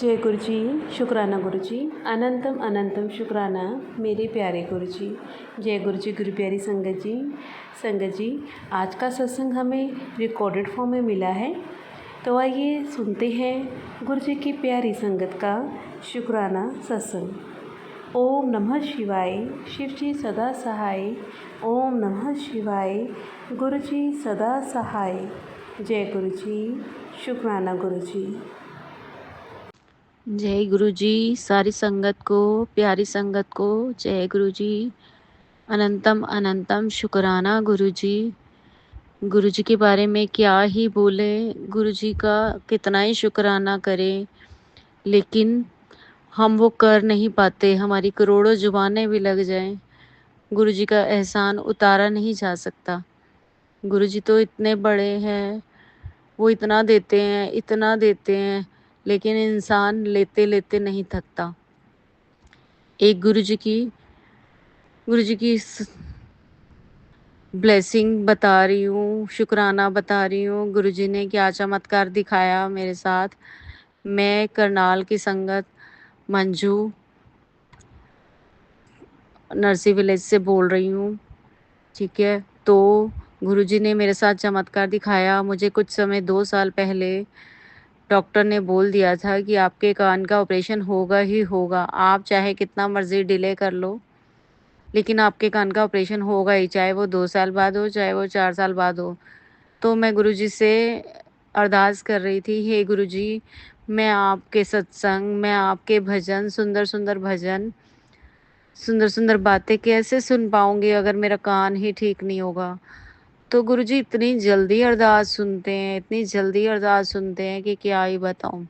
जय गुरु जी। शुक्राना गुरु जी। अनंतम अनंतम शुक्राना मेरे प्यारे गुरु जी। जय गुरु जी। गुरु प्यारी संगत जी, आज का सत्संग हमें रिकॉर्डेड फॉर्म में मिला है, तो आइए सुनते हैं गुरु जी की प्यारी संगत का शुक्राना सत्संग। ओम नमः शिवाय। शिव जी सदा सहाय। ओम नमः शिवाय। गुरु जी सदा सहाय। जय गुरु जी। शुक्राना गुरु जी। जय गुरु जी। सारी संगत को, प्यारी संगत को जय गुरु जी। अनंतम अनंतम शुक्राना गुरु जी। गुरु जी के बारे में क्या ही बोले, गुरु जी का कितना ही शुक्राना करें, लेकिन हम वो कर नहीं पाते। हमारी करोड़ों जुबानें भी लग जाएं, गुरु जी का एहसान उतारा नहीं जा सकता। गुरु जी तो इतने बड़े हैं, वो इतना देते हैं, लेकिन इंसान लेते लेते नहीं थकता। एक गुरु जी की ब्लेसिंग बता रही हूँ, शुक्राना बता रही हूँ। गुरु जी ने क्या चमत्कार दिखाया मेरे साथ। मैं करनाल की संगत मंजू नरसी विलेज से बोल रही हूँ, ठीक है। तो गुरु जी ने मेरे साथ चमत्कार दिखाया। मुझे कुछ समय 2 साल पहले डॉक्टर ने बोल दिया था कि आपके कान का ऑपरेशन होगा ही होगा, आप चाहे कितना मर्जी डिले कर लो, लेकिन आपके कान का ऑपरेशन होगा ही, चाहे वो 2 साल बाद हो, चाहे वो 4 साल बाद हो। तो मैं गुरुजी से अरदास कर रही थी, हे गुरुजी, मैं आपके सत्संग, मैं आपके भजन, सुंदर सुंदर भजन, सुंदर सुंदर बातें कैसे सुन पाऊंगी अगर मेरा कान ही ठीक नहीं होगा। तो गुरुजी इतनी जल्दी अरदास सुनते हैं, इतनी जल्दी अरदास सुनते हैं कि क्या ही बताऊं।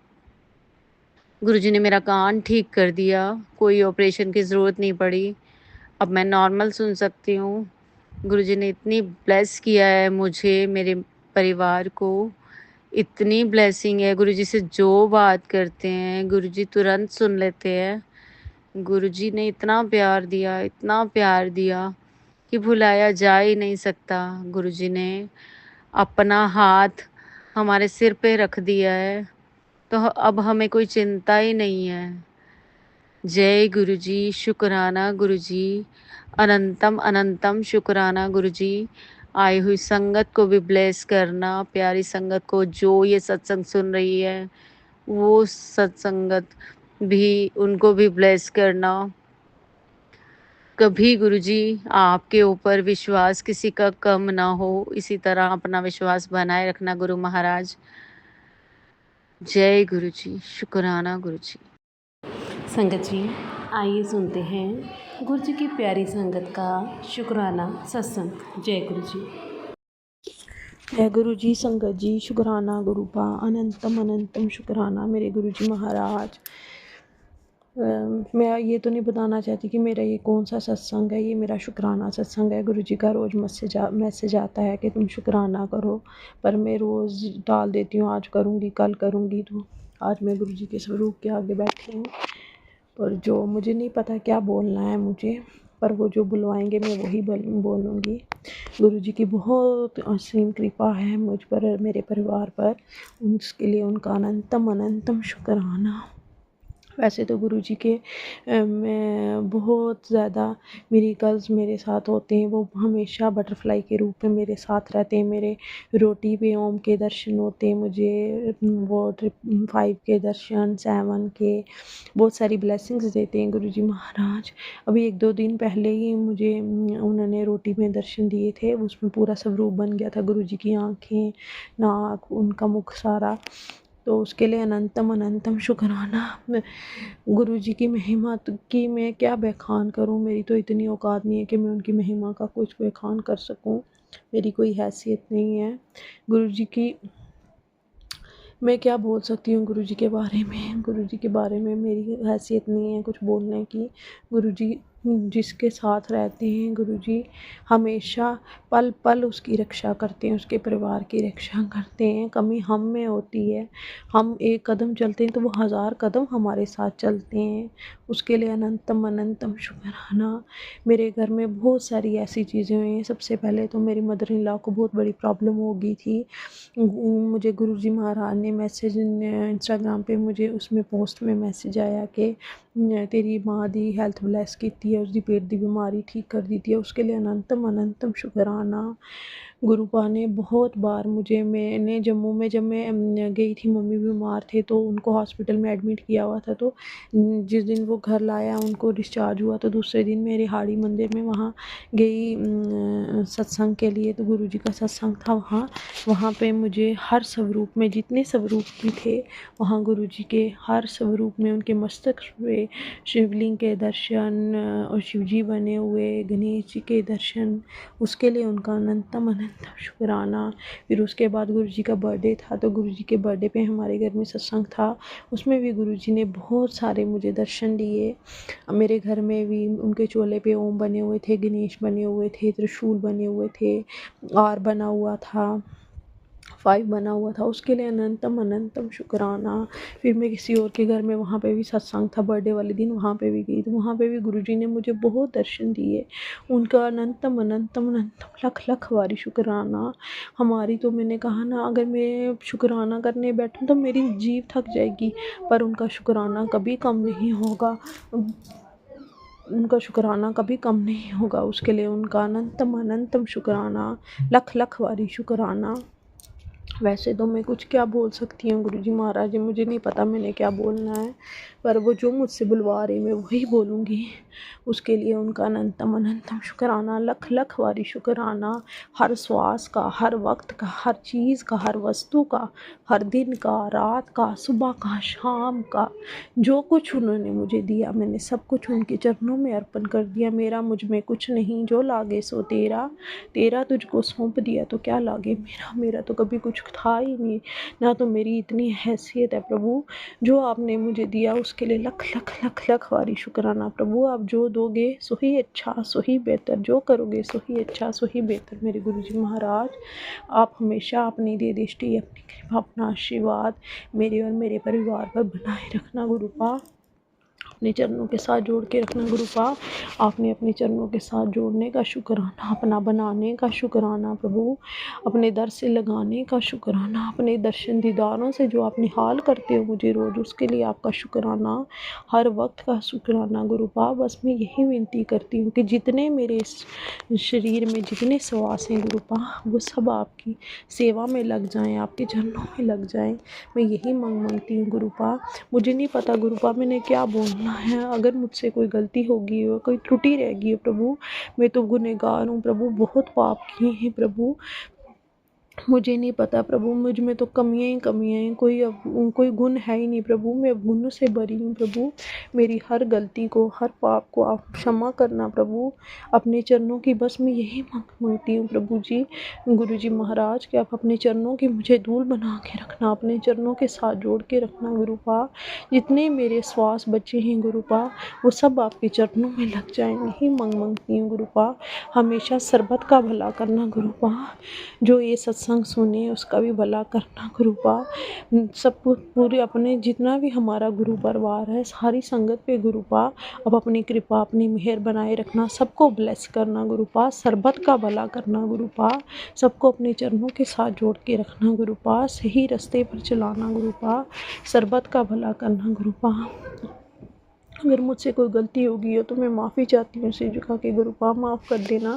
गुरुजी ने मेरा कान ठीक कर दिया, कोई ऑपरेशन की ज़रूरत नहीं पड़ी, अब मैं नॉर्मल सुन सकती हूँ। गुरुजी ने इतनी ब्लेस किया है मुझे, मेरे परिवार को, इतनी ब्लेसिंग है। गुरुजी से जो बात करते हैं, गुरुजी तुरंत सुन लेते हैं। गुरुजी ने इतना प्यार दिया कि भुलाया जा ही नहीं सकता। गुरुजी ने अपना हाथ हमारे सिर पे रख दिया है, तो अब हमें कोई चिंता ही नहीं है। जय गुरु जी। शुक्राना गुरु जी। अनंतम अनंतम शुक्राना गुरु जी। आई हुई संगत को भी ब्लेस करना, प्यारी संगत को जो ये सत्संग सुन रही है, वो सत्संगत भी, उनको भी ब्लेस करना। कभी गुरु जी आपके ऊपर विश्वास किसी का कम ना हो, इसी तरह अपना विश्वास बनाए रखना गुरु महाराज। जय गुरु जी। शुक्राना गुरु जी। संगत जी, आइए सुनते हैं गुरु जी की प्यारी संगत का शुक्राना सत्संग। जय गुरु जी। जय गुरु जी। संगत जी, शुक्राना गुरु का अनंतम अनंतम शुक्राना मेरे गुरु जी महाराज। मैं ये तो नहीं बताना चाहती कि मेरा ये कौन सा सत्संग है, ये मेरा शुक्राना सत्संग है। गुरु जी का रोज़ मैसेज आता है कि तुम शुक्राना करो, पर मैं रोज़ डाल देती हूँ, आज करूँगी कल करूँगी। तो आज मैं गुरु जी के स्वरूप के आगे बैठी हूँ, और जो मुझे नहीं पता क्या बोलना है मुझे, पर वो जो बुलवाएंगे मैं वही बोलूँगी। गुरु जी की बहुत असीम कृपा है मुझ पर, मेरे परिवार पर, उसके लिए उनका अनंतम अनंतम शुक्राना। वैसे तो गुरु जी के मैं बहुत ज़्यादा मिरेकल्स मेरे साथ होते हैं, वो हमेशा बटरफ्लाई के रूप में मेरे साथ रहते हैं। मेरे रोटी पे ओम के दर्शन होते हैं, मुझे वो 5 के दर्शन, 7 के, बहुत सारी ब्लेसिंग्स देते हैं गुरु जी महाराज। अभी 1-2 दिन पहले ही मुझे उन्होंने रोटी में दर्शन दिए थे, उसमें पूरा स्वरूप बन गया था गुरु जी की आँखें, नाक, उनका मुख सारा। तो उसके लिए अनंतम अनंतम शुक्राना। गुरु जी की महिमा की मैं क्या बखान करूं, मेरी तो इतनी औकात नहीं है कि मैं उनकी महिमा का कुछ बखान कर सकूं, मेरी कोई हैसियत नहीं है। गुरु जी की मैं क्या बोल सकती हूँ गुरु जी के बारे में, गुरु जी के बारे में मेरी हैसियत नहीं है कुछ बोलने की। गुरु जी जिसके साथ रहते हैं गुरुजी हमेशा पल पल उसकी रक्षा करते हैं, उसके परिवार की रक्षा करते हैं। कमी हम में होती है, हम एक कदम चलते हैं तो वो 1000 कदम हमारे साथ चलते हैं। उसके लिए अनंतम अनंतम शुक्राना। मेरे घर में बहुत सारी ऐसी चीज़ें हुई हैं। सबसे पहले तो मेरी मदर इन लॉ को बहुत बड़ी प्रॉब्लम हो गई थी। मुझे गुरुजी महाराज ने मैसेज इंस्टाग्राम पे मुझे उसमें पोस्ट में मैसेज आया कि तेरी माँ दी हैल्थ ब्लैस कीती है, उसकी पेट की बीमारी ठीक कर दी थी। उसके लिए अनंतम अनंतम शुक्राना। गुरुपा ने बहुत बार मुझे मैंने जम्मू में जब मैं गई थी, मम्मी बीमार थे तो उनको हॉस्पिटल में एडमिट किया हुआ था। तो जिस दिन वो घर लाया उनको डिस्चार्ज हुआ तो दूसरे दिन मेरे हाड़ी मंदिर में वहाँ गई सत्संग के लिए। तो गुरुजी का सत्संग था वहाँ पे मुझे हर स्वरूप में जितने स्वरूप भी थे वहाँ गुरुजी के हर स्वरूप में उनके मस्तक पे शिवलिंग के दर्शन और शिवजी बने हुए, गणेश जी के दर्शन, उसके लिए उनका अनंतम अनंतम शुक्राना। फिर उसके बाद गुरुजी का बर्थडे था तो गुरुजी के बर्थडे पे हमारे घर में सत्संग था, उसमें भी गुरुजी ने बहुत सारे मुझे दर्शन दिए। मेरे घर में भी उनके चोले पे ओम बने हुए थे, गणेश बने हुए थे, त्रिशूल बने हुए थे, आर बना हुआ था, 5 बना हुआ था। उसके लिए अनंतम अनंतम शुक्राना। फिर मैं किसी और के घर में वहाँ पे भी सत्संग था बर्थडे वाले दिन, वहाँ पे भी गई तो वहाँ पे भी गुरुजी ने मुझे बहुत दर्शन दिए। उनका अनंतम अनंतम अनंतम लख लख बारी शुक्राना। हमारी तो मैंने कहा ना अगर मैं शुक्राना करने बैठूँ तो मेरी जीभ थक जाएगी, पर उनका शुक्राना कभी कम नहीं होगा, उनका शुक्राना कभी कम नहीं होगा। उसके लिए उनका अनंतम अनंतम शुक्राना, लख लख बारी शुक्राना। वैसे तो मैं कुछ क्या बोल सकती हूँ गुरुजी महाराज जी, मुझे नहीं पता मैंने क्या बोलना है, पर वो जो मुझसे बुलवा रहे मैं वही बोलूँगी। उसके लिए उनका अनंतम अनंतम शुक्राना, लख लख बारी शुक्राना। हर श्वास का, हर वक्त का, हर चीज़ का, हर वस्तु का, हर दिन का, रात का, सुबह का, शाम का, जो कुछ उन्होंने मुझे दिया मैंने सब कुछ उनके चरणों में अर्पण कर दिया। मेरा मुझ में कुछ नहीं, जो लागे सो तेरा, तेरा तुझको सौंप दिया तो क्या लागे मेरा। मेरा तो कभी कुछ था ही नहीं, ना तो मेरी इतनी हैसियत है प्रभु। जो आपने मुझे दिया उसके लिए लख लख लख लख बारी शुक्राना प्रभु। आप जो दोगे सो ही अच्छा, सो ही बेहतर, जो करोगे सो ही अच्छा, सो ही बेहतर। मेरे गुरुजी महाराज आप हमेशा अपनी दे दृष्टि, अपनी कृपा, अपना आशीर्वाद मेरे और मेरे परिवार पर बनाए रखना गुरुपा। अपने चरणों के साथ जोड़ के रखना गुरुपा। आपने अपने चरणों के साथ जोड़ने का शुक्राना, अपना बनाने का शुक्राना प्रभु, अपने दर से लगाने का शुक्राना, अपने दर्शन दीदारों से जो आप निहाल करते हो मुझे रोज़, उसके लिए आपका शुक्राना, हर वक्त का शुक्राना गुरुपा। बस मैं यही विनती करती हूँ कि जितने मेरे इस शरीर में जितने श्वास हैं गुरुपा वो सब आपकी सेवा में लग जाएं, आपके चरणों में लग जाएं। मैं यही मांगती हूँ गुरुपा। मुझे नहीं पता गुरुपा मैंने क्या बोलना है, अगर मुझसे कोई गलती होगी हो, कोई त्रुटि रह गई है प्रभु, मैं तो गुनहगार हूँ प्रभु, बहुत पाप किए हैं प्रभु। मुझे नहीं पता प्रभु, मुझ में तो कमियां ही कमियां हैं, कोई गुण है ही नहीं प्रभु। मैं गुणों से भरी हूँ प्रभु। मेरी हर गलती को, हर पाप को आप क्षमा करना प्रभु। अपने चरणों की बस मैं यही मांगती हूँ प्रभु जी, गुरु जी महाराज कि आप अपने चरणों की मुझे धूल बना के रखना, अपने चरणों के साथ जोड़ के रखना गुरुपा। जितने मेरे श्वास बचे हैं गुरुपा वो सब आपके चरणों में लग जाएं, यही मांगती हूँ गुरुपा। हमेशा सर्बत का भला करना गुरुपा, जो ये सत्संग सुने उसका भी भला करना गुरुपा। सब पूरे अपने जितना भी हमारा गुरु परिवार है सारी संगत पे गुरुपा अब अपनी कृपा, अपनी मेहर बनाए रखना, सबको ब्लेस करना गुरुपा, सर्बत का भला करना गुरुपा, सबको अपने चरणों के साथ जोड़ के रखना गुरुपा, सही रास्ते पर चलाना गुरुपा, सर्बत का भला करना गुरुपा। अगर मुझसे कोई गलती होगी हो तो मैं माफ़ी चाहती हूँ सिर झुका के गुरुपा, माफ़ कर देना।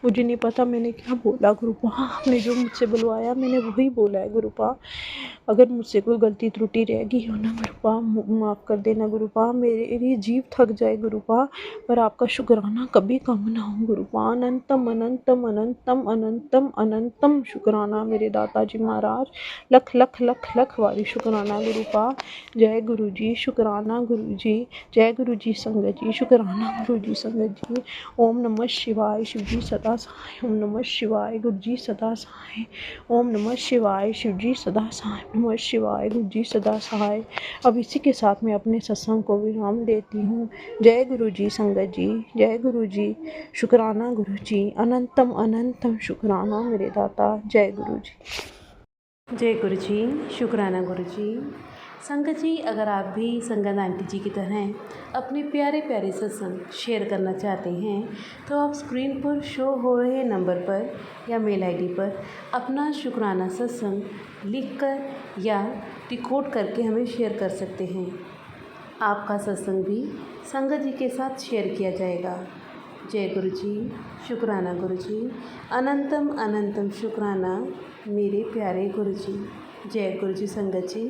मुझे नहीं पता मैंने क्या बोला गुरुपा, आपने जो मुझसे बुलवाया मैंने वही बोला है गुरुपा। अगर मुझसे कोई गलती त्रुटि रह गई हो ना गुरुपा माफ़ कर देना गुरुपा। मेरी जीभ थक जाए गुरुपा पर आपका शुक्राना कभी कम ना हो गुरुपा। अनंतम अनंतम अनंतम अनंतम अनंतम शुक्राना मेरे दाता जी महाराज, लख लख लख लख बारी शुक्राना गुरुपा। जय गुरु जी, शुक्राना गुरु जी, जय गुरु जी संगत जी, शुक्राना गुरु जी संगत जी। ओम नमः शिवाय, शिव जी सदा सहाय। ओम नमः शिवाय, गुरु जी सदा सहाय। ओम नमः शिवाय, शिव जी सदा सहाय। नमः शिवाय। गुरु जी सदा सहाय। अब इसी के साथ मैं अपने सत्संग को विराम देती हूँ। जय गुरु जी संगत जी, जय गुरु जी। शुक्राना गुरु जी, अनंतम अनंतम शुक्राना मेरे दाता। जय गुरु जी। जय गुरु जी। शुक्राना गुरु जी। संगत जी, अगर आप भी संगत आंटी जी की तरह अपने प्यारे प्यारे सत्संग शेयर करना चाहते हैं तो आप स्क्रीन पर शो हो रहे नंबर पर या मेल आईडी पर अपना शुक्राना सत्संग लिखकर या रिकॉर्ड करके हमें शेयर कर सकते हैं। आपका सत्संग भी संगत जी के साथ शेयर किया जाएगा। जय गुरु जी। शुक्राना गुरु जी। अनंतम अनंतम शुक्राना मेरे प्यारे गुरु जी। जय गुरु जी संगत जी।